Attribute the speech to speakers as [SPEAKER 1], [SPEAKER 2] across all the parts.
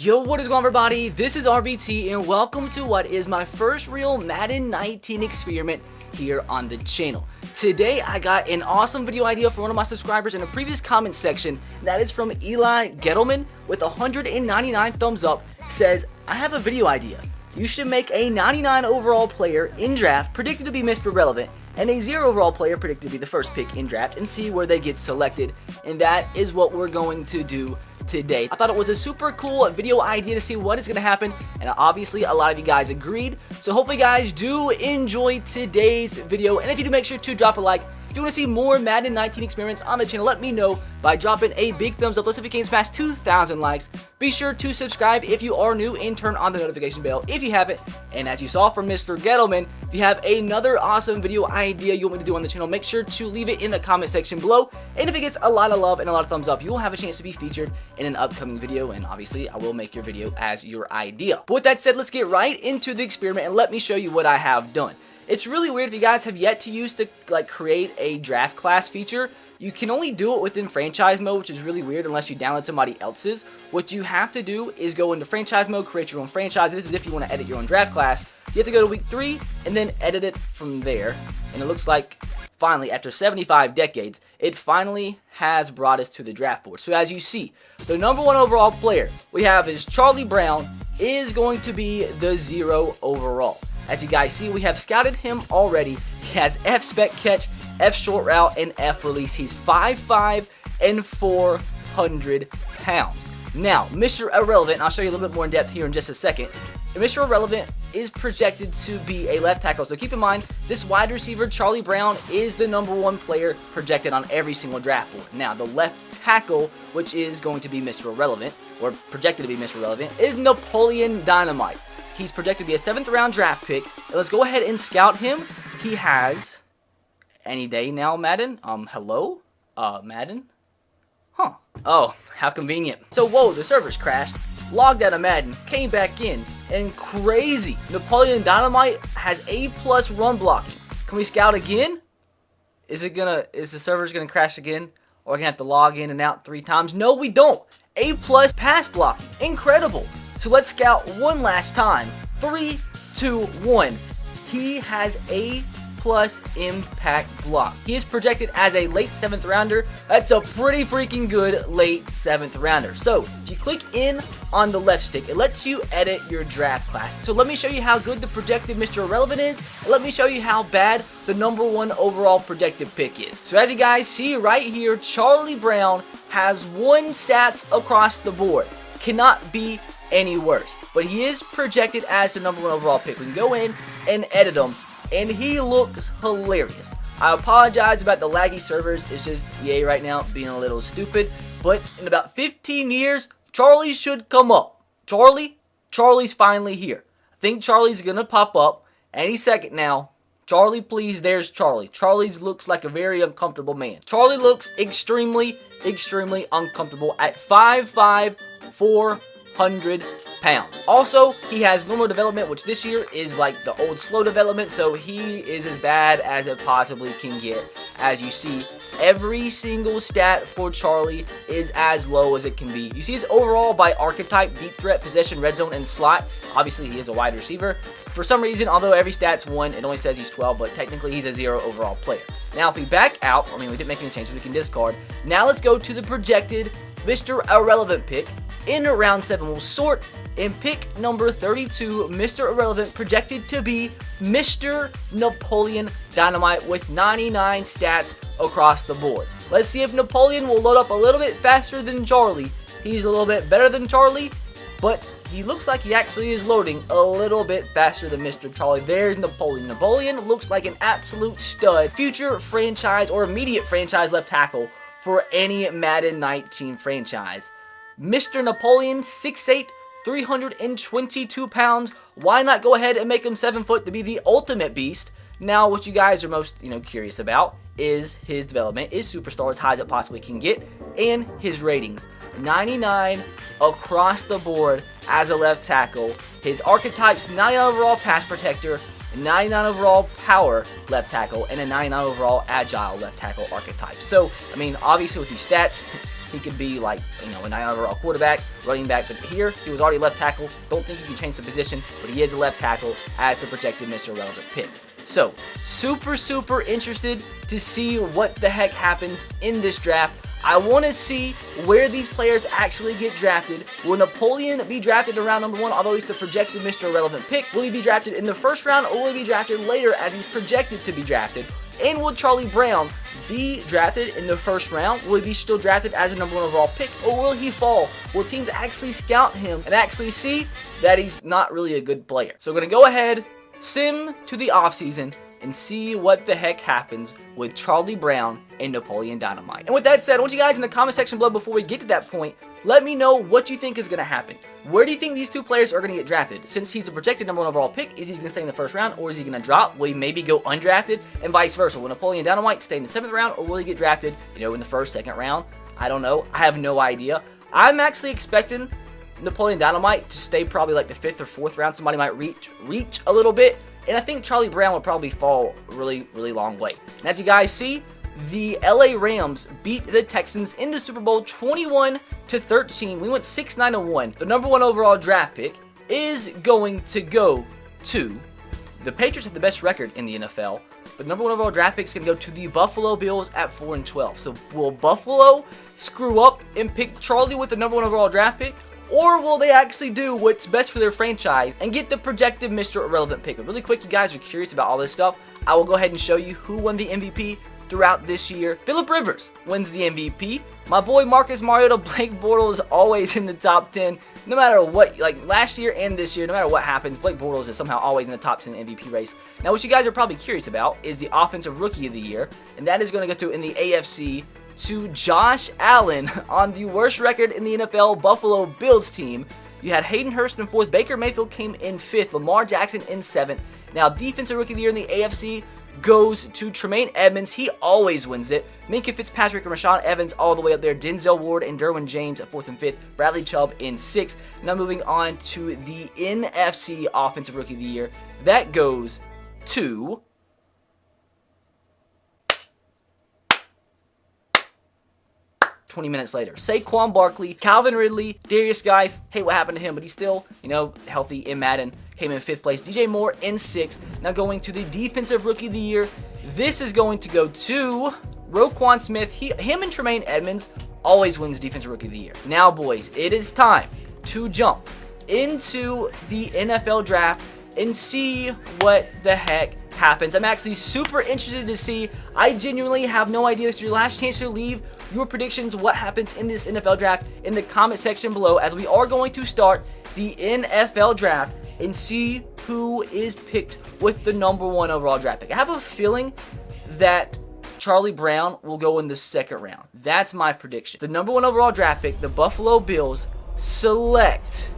[SPEAKER 1] Yo, what is going on, everybody? This is RBT and welcome to what is my first real Madden 19 experiment here on the channel. Today I got an awesome video idea from one of my subscribers in a previous comment section. That is from Eli Gettleman with 199 thumbs up. Says, I have a video idea. You should make a 99 overall player in draft predicted to be Mr. Relevant and a 0 overall player predicted to be the first pick in draft and see where they get selected. And that is what we're going to do today. I thought it was a super cool video idea to see what is going to happen, and obviously a lot of you guys agreed. So hopefully you guys do enjoy today's video, and if you do, make sure to drop a like. If you want to see more Madden 19 experiments on the channel, let me know by dropping a big thumbs up. Let's see if we can smash 2,000 likes. Be sure to subscribe if you are new and turn on the notification bell if you haven't. And as you saw from Mr. Gettleman, if you have another awesome video idea you want me to do on the channel, make sure to leave it in the comment section below. And if it gets a lot of love and a lot of thumbs up, you will have a chance to be featured in an upcoming video. And obviously, I will make your video as your idea. But with that said, let's get right into the experiment and let me show you what I have done. It's really weird if you guys have yet to use the create a draft class feature. You can only do it within franchise mode, which is really weird unless you download somebody else's. What you have to do is go into franchise mode, create your own franchise. This is if you want to edit your own draft class. You have to go to week 3 and then edit it from there. And it looks like finally, after 75 decades, it finally has brought us to the draft board. So as you see, the #1 overall player we have is Charlie Brown, is going to be the 0 overall. As you guys see, we have scouted him already. He has F spec catch, F short route, and F release. He's 5'5" and 400 pounds. Now, Mr. Irrelevant, and I'll show you a little bit more in depth here in just a second. Mr. Irrelevant is projected to be a left tackle. So keep in mind, this wide receiver, Charlie Brown, is the #1 player projected on every single draft board. Now, the left tackle, which is going to be Mr. Irrelevant, or projected to be Mr. Irrelevant, is Napoleon Dynamite. He's projected to be a 7th round draft pick. And let's go ahead and scout him. He has any day now, Madden. Hello? Madden? Huh. Oh, how convenient. So, whoa, the servers crashed. Logged out of Madden, came back in, and crazy. Napoleon Dynamite has A+ run blocking. Can we scout again? Is the servers gonna crash again? Or are we gonna have to log in and out 3 times? No, we don't. A+ pass blocking. Incredible. So let's scout one last time. 3, 2, 1. He has A+ impact block. He is projected as a late 7th rounder. That's a pretty freaking good late 7th rounder. So if you click in on the left stick, it lets you edit your draft class. So let me show you how good the projected Mr. Irrelevant is, and let me show you how bad the #1 overall projected pick is. So as you guys see right here, Charlie Brown has 1 stats across the board. Cannot be any worse, but he is projected as the #1 overall pick. We can go in and edit him, and he looks hilarious. I apologize about the laggy servers. It's just EA right now being a little stupid, but in about 15 years, Charlie should come up. Charlie's finally here. I think Charlie's gonna pop up any second now. Charlie, please, there's Charlie. Charlie looks like a very uncomfortable man. Charlie looks extremely uncomfortable at 5'5", 400 pounds. Also, he has normal development, which this year is like the old slow development, so he is as bad as it possibly can get. As you see, every single stat for Charlie is as low as it can be. You see his overall by archetype, deep threat, possession, red zone, and slot. Obviously, he is a wide receiver. For some reason, although every stat's 1, it only says he's 12, but technically he's a 0 overall player. Now, if we back out, we didn't make any changes, we can discard. Now let's go to the projected Mr. Irrelevant pick. In round 7, we'll sort and pick number 32, Mr. Irrelevant, projected to be Mr. Napoleon Dynamite with 99 stats across the board. Let's see if Napoleon will load up a little bit faster than Charlie. He's a little bit better than Charlie, but he looks like he actually is loading a little bit faster than Mr. Charlie. There's Napoleon. Napoleon looks like an absolute stud, future franchise or immediate franchise left tackle for any Madden 19 franchise. Mr. Napoleon, 6'8", 322 pounds. Why not go ahead and make him 7 foot to be the ultimate beast? Now, what you guys are most, curious about is his development. Is superstar as high as it possibly can get, and his ratings. 99 across the board as a left tackle. His archetypes: 99 overall pass protector, 99 overall power left tackle, and a 99 overall agile left tackle archetype. So, obviously with these stats, he could be like, you know, a 9 overall quarterback, running back. But here, he was already left tackle. Don't think he can change the position, but he is a left tackle as the projected Mr. Relevant pick. So, super interested to see what the heck happens in this draft. I want to see where these players actually get drafted. Will Napoleon be drafted in round number 1, although he's the projected Mr. Irrelevant pick? Will he be drafted in the first round, or will he be drafted later as he's projected to be drafted? And will Charlie Brown be drafted in the first round? Will he be still drafted as a number 1 overall pick, or will he fall? Will teams actually scout him and actually see that he's not really a good player? So we're going to go ahead, sim to the offseason, and see what the heck happens with Charlie Brown and Napoleon Dynamite. And with that said, I want you guys in the comment section below, before we get to that point, let me know what you think is going to happen. Where do you think these two players are going to get drafted? Since he's a projected number 1 overall pick, is he going to stay in the first round, or is he going to drop? Will he maybe go undrafted, and vice versa? Will Napoleon Dynamite stay in the 7th round, or will he get drafted, you know, in the 1st, 2nd round? I don't know. I have no idea. I'm actually expecting Napoleon Dynamite to stay probably like the 5th or 4th round. Somebody might reach a little bit. And I think Charlie Brown will probably fall a really long way. And as you guys see, the LA Rams beat the Texans in the Super Bowl 21-13. We went 6-9-1. The number 1 overall draft pick is going to go to the Patriots. Have the best record in the NFL. But the number 1 overall draft pick is going to go to the Buffalo Bills at 4-12. So will Buffalo screw up and pick Charlie with the number 1 overall draft pick? Or will they actually do what's best for their franchise and get the projected Mr. Irrelevant pick? But really quick, you guys are curious about all this stuff, I will go ahead and show you who won the MVP throughout this year. Phillip Rivers wins the MVP. My boy Marcus Mariota, Blake Bortles is always in the top 10. No matter what, like last year and this year, no matter what happens, Blake Bortles is somehow always in the top 10 MVP race. Now, what you guys are probably curious about is the Offensive Rookie of the Year, and that is going to go to, in the AFC, to Josh Allen on the worst record in the NFL Buffalo Bills team. You had Hayden Hurst in 4th, Baker Mayfield came in 5th, Lamar Jackson in 7th. Now, Defensive Rookie of the Year in the AFC goes to Tremaine Edmonds. He always wins it. Minka Fitzpatrick and Rashaan Evans all the way up there. Denzel Ward and Derwin James at 4th and 5th. Bradley Chubb in 6th. Now moving on to the NFC Offensive Rookie of the Year. That goes to 20 minutes later, Saquon Barkley, Calvin Ridley, Darius Guice. Hey, what happened to him? But he's still, you know, healthy in Madden. Came in 5th place. DJ Moore in 6th. Now going to the Defensive Rookie of the Year. This is going to go to Roquan Smith. Him and Tremaine Edmonds always wins Defensive Rookie of the Year. Now, boys, it is time to jump into the NFL draft and see what the heck happens. I'm actually super interested to see. I genuinely have no idea. This is your last chance to leave your predictions, what happens in this NFL draft, in the comment section below, as we are going to start the NFL draft and see who is picked with the number 1 overall draft pick. I have a feeling that Charlie Brown will go in the 2nd round. That's my prediction. The number 1 overall draft pick, the Buffalo Bills, select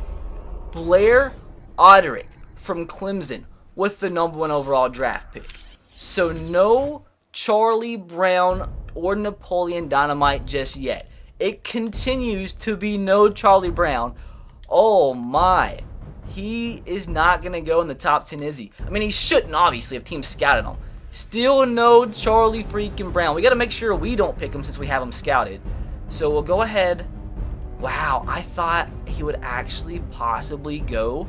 [SPEAKER 1] Blair Oderick from Clemson with the number 1 overall draft pick. So no Charlie Brown or Napoleon Dynamite just yet. It continues to be no Charlie Brown. Oh my. He is not going to go in the top 10, is he? I mean, he shouldn't, obviously, if teams scouted him. Still no Charlie freaking Brown. We got to make sure we don't pick him since we have him scouted. So we'll go ahead. Wow, I thought he would actually possibly go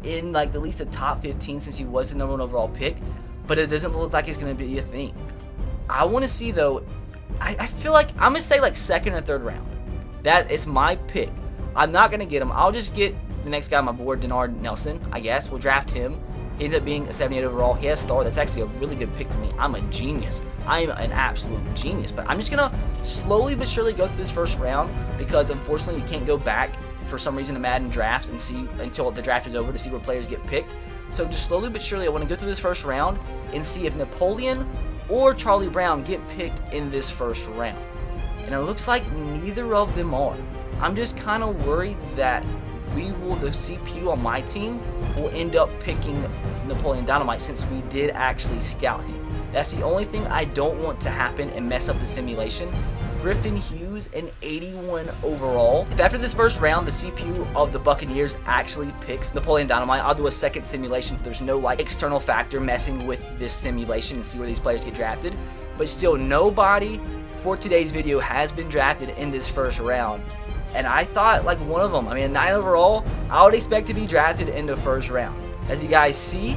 [SPEAKER 1] in like at least the top 15 since he was the number 1 overall pick. But it doesn't look like it's going to be a thing. I want to see, though, I feel like I'm going to say like 2nd or 3rd round. That is my pick. I'm not going to get him. I'll just get the next guy on my board, Denard Nelson, I guess. We'll draft him. He ends up being a 78 overall. He has star. That's actually a really good pick for me. I'm a genius. I'm an absolute genius. But I'm just going to slowly but surely go through this 1st round because, unfortunately, you can't go back for some reason to Madden drafts and see until the draft is over to see where players get picked. So just slowly but surely, I want to go through this 1st round and see if Napoleon or Charlie Brown get picked in this 1st round. And it looks like neither of them are. I'm just kind of worried that the CPU on my team will end up picking Napoleon Dynamite since we did actually scout him. That's the only thing I don't want to happen and mess up the simulation. Griffin Hughes, an 81 overall. If after this 1st round, the CPU of the Buccaneers actually picks Napoleon Dynamite, I'll do a 2nd simulation so there's no like external factor messing with this simulation and see where these players get drafted. but still nobody for today's video has been drafted in this first round. And I thought like one of them, I mean 9 overall, I would expect to be drafted in the first round. As you guys see,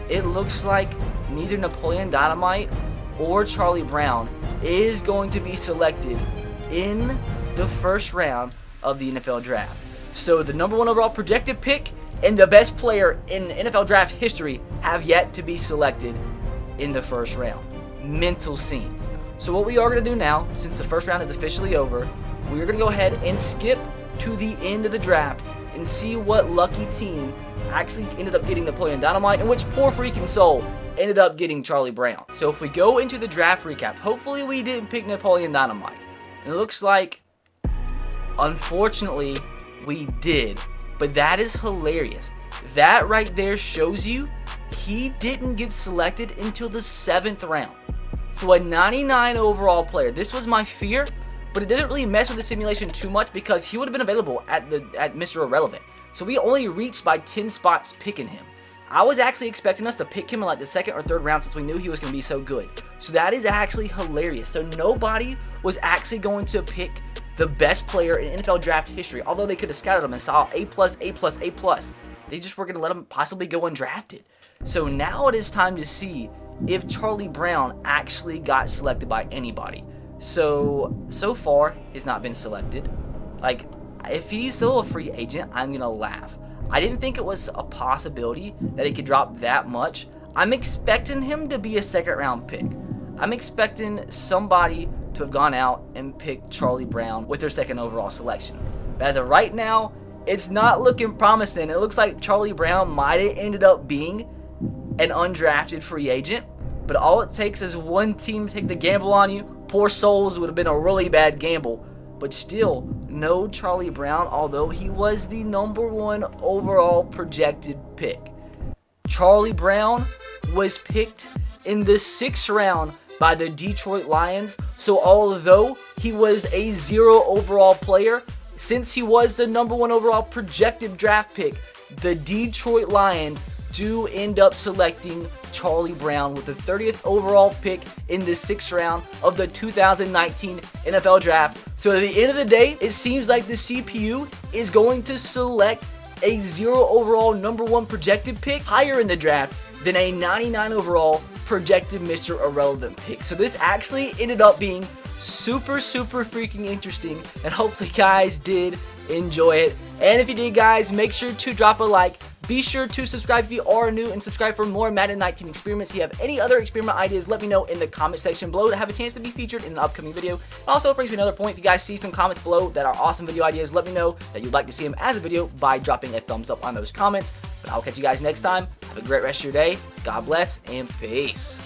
[SPEAKER 1] it looks like neither Napoleon Dynamite or Charlie Brown is going to be selected in the first round of the NFL draft. So the number 1 overall projected pick and the best player in NFL draft history have yet to be selected in the first round. Mental scenes. So what we are going to do now, since the first round is officially over, we're going to go ahead and skip to the end of the draft and see what lucky team actually ended up getting Napoleon Dynamite and which poor freaking soul ended up getting Charlie Brown. So if we go into the draft recap, hopefully we didn't pick Napoleon Dynamite. And it looks like, unfortunately, we did. But that is hilarious. That right there shows you he didn't get selected until the 7th round. So a 99 overall player. This was my fear, but it doesn't really mess with the simulation too much because he would have been available at Mr. Irrelevant. So we only reached by 10 spots picking him. I was actually expecting us to pick him in like the 2nd or 3rd round since we knew he was going to be so good. So that is actually hilarious. So nobody was actually going to pick the best player in NFL draft history, although they could have scouted him and saw A+, A+, A+. They just were going to let him possibly go undrafted. So now it is time to see if Charlie Brown actually got selected by anybody. So far, he's not been selected. Like, if he's still a free agent, I'm going to laugh. I didn't think it was a possibility that he could drop that much. I'm expecting him to be a 2nd round pick. I'm expecting somebody to have gone out and picked Charlie Brown with their 2nd overall selection. But as of right now, it's not looking promising. It looks like Charlie Brown might have ended up being an undrafted free agent. But all it takes is one team to take the gamble on you. Poor souls, would have been a really bad gamble. But still, no Charlie Brown, although he was the number 1 overall projected pick. Charlie Brown was picked in the 6th round by the Detroit Lions. So although he was a 0 overall player, since he was the number 1 overall projected draft pick, the Detroit Lions do end up selecting Charlie Brown with the 30th overall pick in the 6th round of the 2019 NFL Draft. So at the end of the day, it seems like the CPU is going to select a 0 overall number 1 projected pick higher in the draft than a 99 overall projected Mr. Irrelevant pick. So this actually ended up being super freaking interesting, and hopefully guys did enjoy it. And if you did, guys, make sure to drop a like. Be sure to subscribe if you are new and subscribe for more Madden 19 experiments. If you have any other experiment ideas, let me know in the comment section below to have a chance to be featured in an upcoming video. Also, it brings me another point. If you guys see some comments below that are awesome video ideas, let me know that you'd like to see them as a video by dropping a thumbs up on those comments. But I'll catch you guys next time. Have a great rest of your day. God bless and peace.